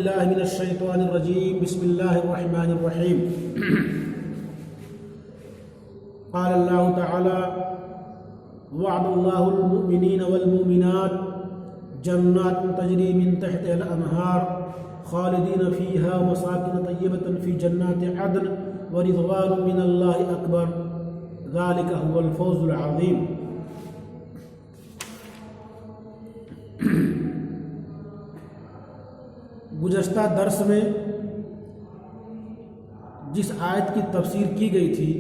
باللہ من الشیطان الرجیم بسم اللہ الرحمن الرحیم قال اللہ تعالی وعد اللہ المؤمنین والمؤمنات جنات تجری من تحتها الانہار خالدین فیہا مساکن طیبۃ فی جنات عدن ورضوان من اللہ اکبر ذالک هو الفوز العظیم۔ گزشتہ درس میں جس آیت کی تفسیر کی گئی تھی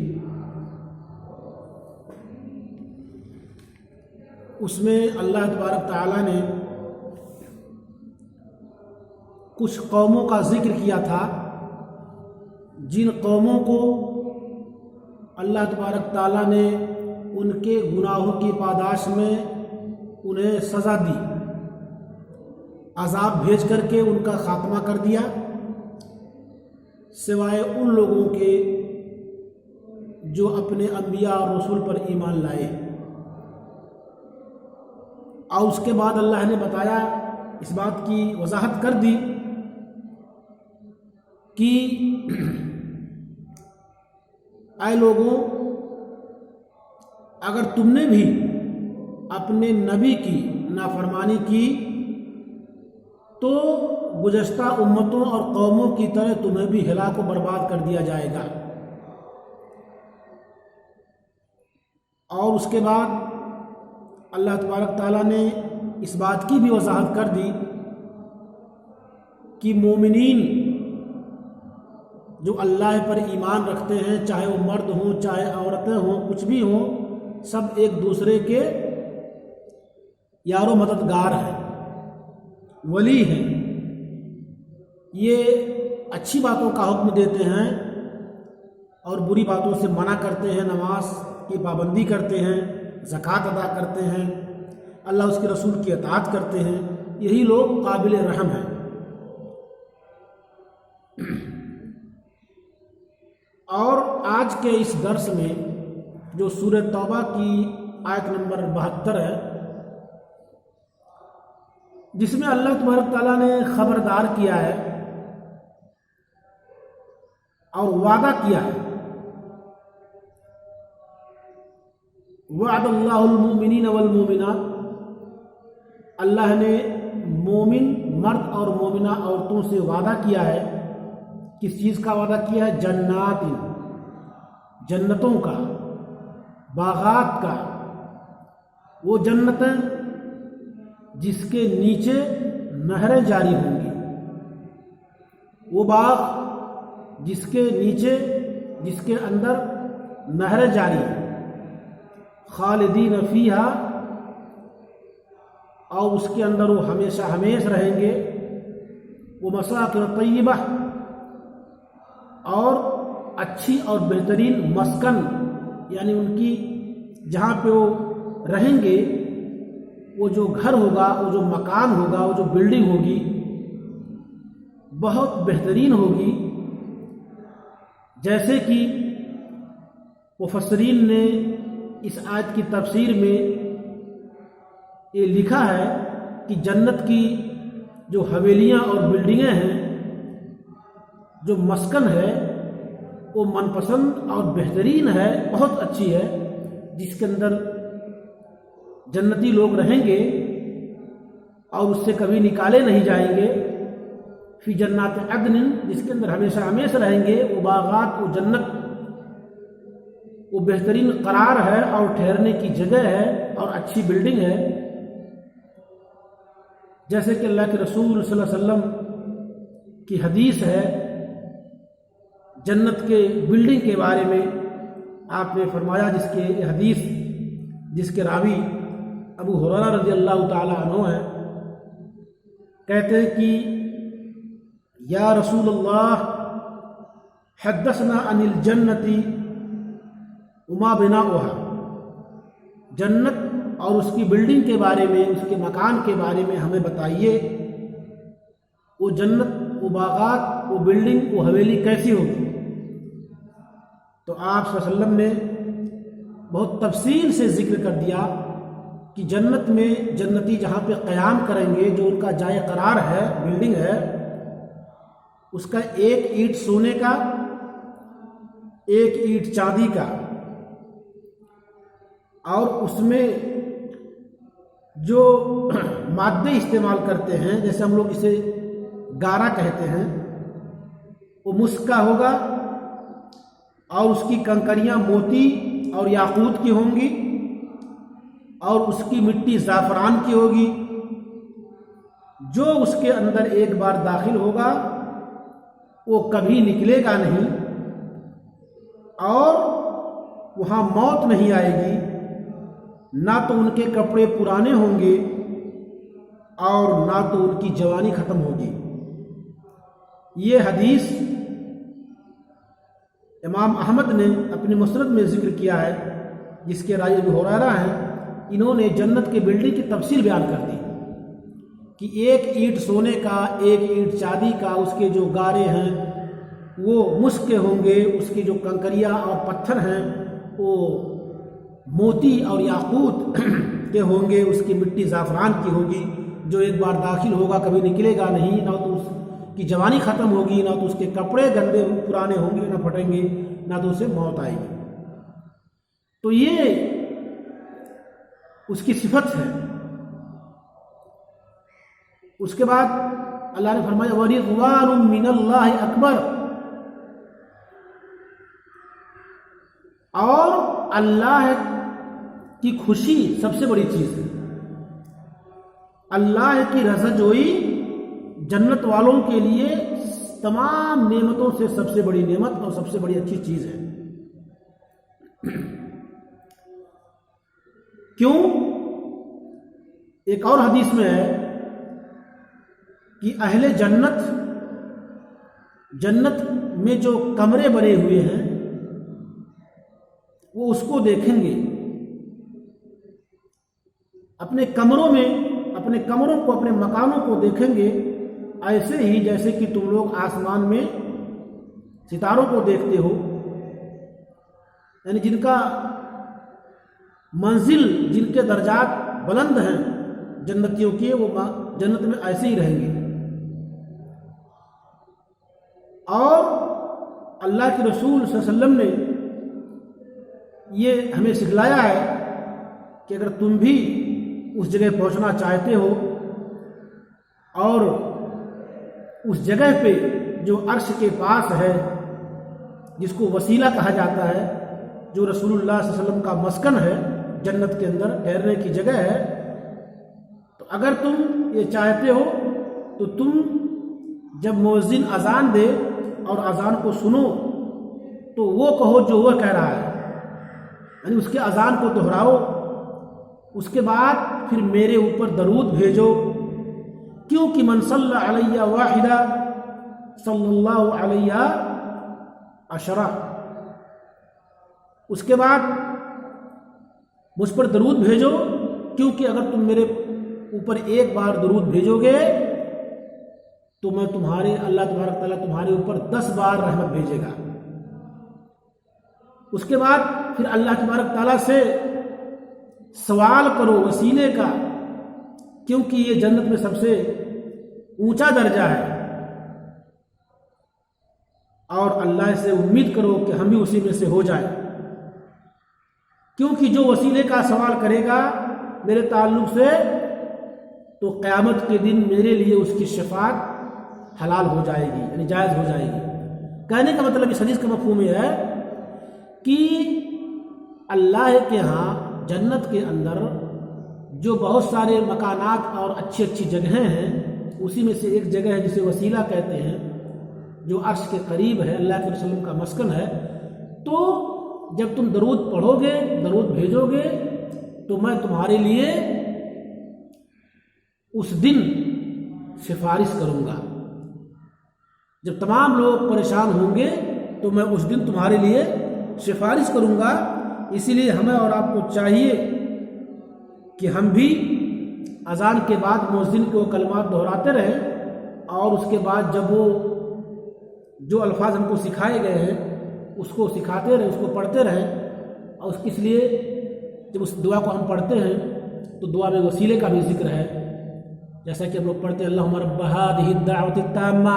اس میں اللہ تبارک تعالیٰ نے کچھ قوموں کا ذکر کیا تھا جن قوموں کو اللہ تبارک تعالیٰ نے ان کے گناہوں کی پاداش میں انہیں سزا دی، عذاب بھیج کر کے ان کا خاتمہ کر دیا، سوائے ان لوگوں کے جو اپنے انبیاء اور رسول پر ایمان لائے۔ اور اس کے بعد اللہ نے بتایا، اس بات کی وضاحت کر دی کہ اے لوگوں، اگر تم نے بھی اپنے نبی کی نافرمانی کی تو گزشتہ امتوں اور قوموں کی طرح تمہیں بھی ہلاک و برباد کر دیا جائے گا۔ اور اس کے بعد اللہ تبارک تعالیٰ نے اس بات کی بھی وضاحت کر دی کہ مومنین جو اللہ پر ایمان رکھتے ہیں، چاہے وہ مرد ہوں چاہے عورتیں ہوں، کچھ بھی ہوں، سب ایک دوسرے کے یار و مددگار ہیں، ولی ہیں۔ یہ اچھی باتوں کا حکم دیتے ہیں اور بری باتوں سے منع کرتے ہیں، نماز کی پابندی کرتے ہیں، زکوٰۃ ادا کرتے ہیں، اللہ اس کے رسول کی اطاعت کرتے ہیں۔ یہی لوگ قابل رحم ہیں۔ اور آج کے اس درس میں جو سورہ توبہ کی آیت نمبر 72 ہے، جس میں اللہ تبارک تعالیٰ نے خبردار کیا ہے اور وعدہ کیا ہے، وعد اللہ المؤمنین والمؤمنات، اللہ نے مومن مرد اور مومنہ عورتوں سے وعدہ کیا ہے۔ کس چیز کا وعدہ کیا ہے؟ جنات، جنتوں کا، باغات کا، وہ جنتیں جس کے نیچے نہریں جاری ہوں گی، وہ باغ جس کے نیچے، جس کے اندر نہریں جاری ہیں، خالدین فیہا، اور اس کے اندر وہ ہمیشہ ہمیش رہیں گے، وہ مساکن طیبہ، اور اچھی اور بہترین مسکن، یعنی ان کی جہاں پہ وہ رہیں گے، وہ جو گھر ہوگا، وہ جو مکان ہوگا، وہ جو بلڈنگ ہوگی، بہت بہترین ہوگی۔ جیسے کہ مفسرین نے اس آیت کی تفسیر میں یہ لکھا ہے کہ جنت کی جو حویلیاں اور بلڈنگیں ہیں، جو مسکن ہے، وہ من پسند اور بہترین ہے، بہت اچھی ہے، جس کے اندر جنتی لوگ رہیں گے اور اس سے کبھی نکالے نہیں جائیں گے۔ فی جنات عدن، جس کے اندر ہمیشہ ہمیشہ رہیں گے، وہ باغات، وہ جنت، وہ بہترین قرار ہے اور ٹھہرنے کی جگہ ہے اور اچھی بلڈنگ ہے۔ جیسے کہ اللہ کے رسول صلی اللہ علیہ وسلم کی حدیث ہے، جنت کے بلڈنگ کے بارے میں آپ نے فرمایا، جس کے حدیث جس کے راوی ابو ہریرہ رضی اللہ تعالی عنہ ہے، کہتے ہیں کہ یا رسول اللہ حدثنا عن الجنت وما بناؤها، جنت اور اس کی بلڈنگ کے بارے میں، اس کے مکان کے بارے میں ہمیں بتائیے، وہ جنت، وہ باغات، وہ بلڈنگ، وہ حویلی کیسی ہوگی؟ تو آپ صلی اللہ علیہ وسلم نے بہت تفصیل سے ذکر کر دیا کہ جنت میں جنتی جہاں پہ قیام کریں گے، جو ان کا جائے قرار ہے، بلڈنگ ہے، اس کا ایک اینٹ سونے کا، ایک اینٹ چاندی کا، اور اس میں جو مادے استعمال کرتے ہیں، جیسے ہم لوگ اسے گارا کہتے ہیں، وہ مسک کا ہوگا، اور اس کی کنکریاں موتی اور یاقوت کی ہوں گی، اور اس کی مٹی زعفران کی ہوگی۔ جو اس کے اندر ایک بار داخل ہوگا وہ کبھی نکلے گا نہیں، اور وہاں موت نہیں آئے گی، نہ تو ان کے کپڑے پرانے ہوں گے اور نہ تو ان کی جوانی ختم ہوگی۔ یہ حدیث امام احمد نے اپنے مسند میں ذکر کیا ہے، جس کے راوی ابو ہریرہ ہیں۔ انہوں نے جنت کے بلڈنگ کی تفصیل بیان کر دی کہ ایک اینٹ سونے کا، ایک اینٹ چاندی کا، اس کے جو گارے ہیں وہ مسک کے ہوں گے، اس کی جو کنکریاں اور پتھر ہیں وہ موتی اور یاقوت کے ہوں گے، اس کی مٹی زعفران کی ہوگی، جو ایک بار داخل ہوگا کبھی نکلے گا نہیں، نہ تو اس کی جوانی ختم ہوگی، نہ تو اس کے کپڑے گندے پرانے ہوں گے، نہ پھٹیں گے، نہ تو اسے موت آئے گی۔ تو یہ اس کی صفت ہے۔ اس کے بعد اللہ نے فرمایا وَرِضْوَانٌ مِّنَ اللَّهِ اکبر، اور اللہ کی خوشی سب سے بڑی چیز ہے۔ اللہ کی رضا جوئی جنت والوں کے لیے تمام نعمتوں سے سب سے بڑی نعمت اور سب سے بڑی اچھی چیز ہے۔ کیوں؟ ایک اور حدیث میں ہے کہ اہل جنت میں جو کمرے بنے ہوئے ہیں وہ اس کو دیکھیں گے، اپنے کمروں کو، اپنے مکانوں کو دیکھیں گے، ایسے ہی جیسے کہ تم لوگ آسمان میں ستاروں کو دیکھتے ہو، یعنی جن کا منزل، جن کے درجات بلند ہیں جنتیوں کے، وہ جنت میں ایسے ہی رہیں گے۔ اور اللہ کے رسول صلی اللہ علیہ وسلم نے یہ ہمیں سکھلایا ہے کہ اگر تم بھی اس جگہ پہنچنا چاہتے ہو، اور اس جگہ پہ جو عرش کے پاس ہے، جس کو وسیلہ کہا جاتا ہے، جو رسول اللہ صلی اللہ علیہ وسلم کا مسکن ہے، جنت کے اندر ٹھہرنے کی جگہ ہے، تو اگر تم یہ چاہتے ہو تو تم جب مؤذن اذان دے اور اذان کو سنو تو وہ کہو جو وہ کہہ رہا ہے، یعنی اس کے اذان کو دہراؤ، اس کے بعد پھر میرے اوپر درود بھیجو، کیونکہ من صلی علیہ واحدہ صلی اللہ علیہ عشرہ۔ اس کے بعد مجھ پر درود بھیجو، کیونکہ اگر تم میرے اوپر ایک بار درود بھیجو گے تو میں اللہ تبارک تعالیٰ تمہارے اوپر 10 بار رحمت بھیجے گا۔ اس کے بعد پھر اللہ تبارک تعالیٰ سے سوال کرو وسیلے کا، کیونکہ یہ جنت میں سب سے اونچا درجہ ہے، اور اللہ سے امید کرو کہ ہم بھی اسی میں سے ہو جائیں، کیونکہ جو وسیلے کا سوال کرے گا میرے تعلق سے تو قیامت کے دن میرے لیے اس کی شفاعت حلال ہو جائے گی، یعنی جائز ہو جائے گی۔ کہنے کا مطلب اس حدیث کا مفہوم یہ ہے کہ اللہ کے ہاں جنت کے اندر جو بہت سارے مکانات اور اچھی اچھی جگہیں ہیں، اسی میں سے ایک جگہ ہے جسے وسیلہ کہتے ہیں، جو عرش کے قریب ہے، اللہ کے رسول کا مسکن ہے۔ تو جب تم درود پڑھو گے، درود بھیجو گے، تو میں تمہارے لیے اس دن سفارش کروں گا۔ جب تمام لوگ پریشان ہوں گے تو میں اس دن تمہارے لیے سفارش کروں گا۔ اسی لیے ہمیں اور آپ کو چاہیے کہ ہم بھی اذان کے بعد مؤذن کے وہ کلمات دہراتے رہیں، اور اس کے بعد جب وہ جو الفاظ ہم کو سکھائے گئے ہیں اس کو سکھاتے رہیں، اس کو پڑھتے رہیں، اور اس لیے جب اس دعا کو ہم پڑھتے ہیں تو دعا میں وسیلے کا بھی ذکر ہے، جیسا کہ ہم لوگ پڑھتے ہیں اللہم رب ہذہ الدعوۃ التامہ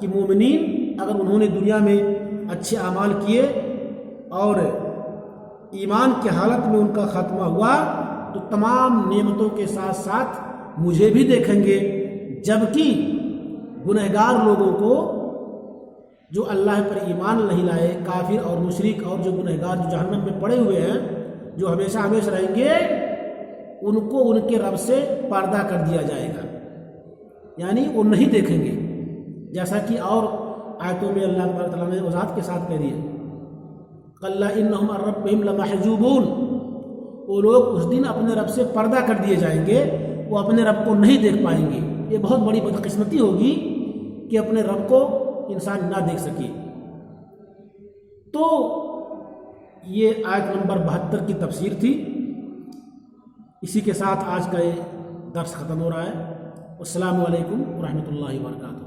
کہ مومنین اگر انہوں نے دنیا میں اچھے اعمال کیے اور ایمان کی حالت میں ان کا خاتمہ ہوا تو تمام نعمتوں کے ساتھ ساتھ مجھے بھی دیکھیں گے، جبکہ گنہگار لوگوں کو جو اللہ پر ایمان نہیں لائے، کافر اور مشرک اور جو گنہگار جو جہنم میں پڑے ہوئے ہیں، جو ہمیشہ ہمیشہ رہیں گے، ان کو ان کے رب سے پردہ کر دیا جائے گا، یعنی وہ نہیں دیکھیں گے، جیسا کہ اور آیتوں میں اللہ تبارک تعالیٰ نے وضاحت کے ساتھ کہہ دیا کَلَّا إِنَّهُمْ عَنْ رَبِّهِمْ لَمَحْجُوبُونَ، وہ لوگ اس دن اپنے رب سے پردہ کر دیے جائیں گے، وہ اپنے رب کو نہیں دیکھ پائیں گے۔ یہ بہت بڑی بدقسمتی ہوگی کہ اپنے رب کو انسان نہ دیکھ سکے۔ تو یہ آیت نمبر 72 کی تفسیر تھی۔ اسی کے ساتھ آج کا یہ درس ختم ہو رہا ہے۔ السلام علیکم ورحمۃ اللہ وبرکاتہ۔